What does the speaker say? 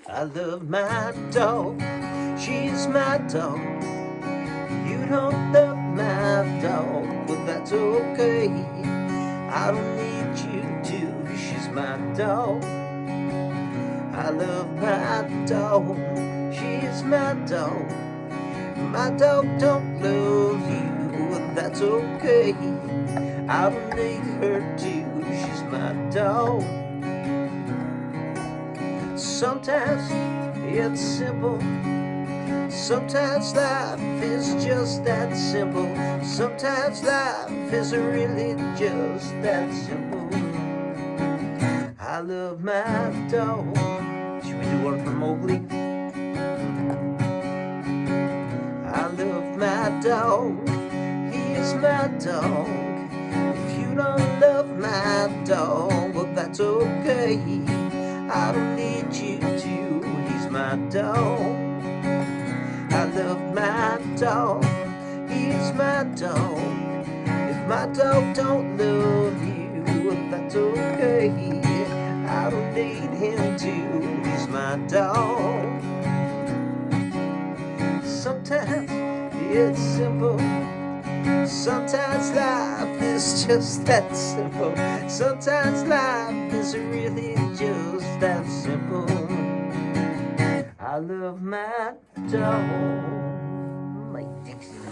I love my dog, she's my dog. You don't love my dog, but that's okay. I don't need you to, she's my dog. I love my dog, she's my dog. My dog don't love you, but that's okay. I don't need her to, she's my dog. Sometimes it's simple. Sometimes life is just that simple. Sometimes life is really just that simple. I love my dog. Should we do one for Mowgli? I love my dog. He is my dog. If you don't love my dog, well, that's okay. I don't need you to. He's my dog. I love my dog, he's my dog. If my dog don't love you, well, that's okay. I don't need him to, he's my dog. Sometimes it's simple. Sometimes life is just that simple. Sometimes life is really just that simple. I love my dog, my Dixie.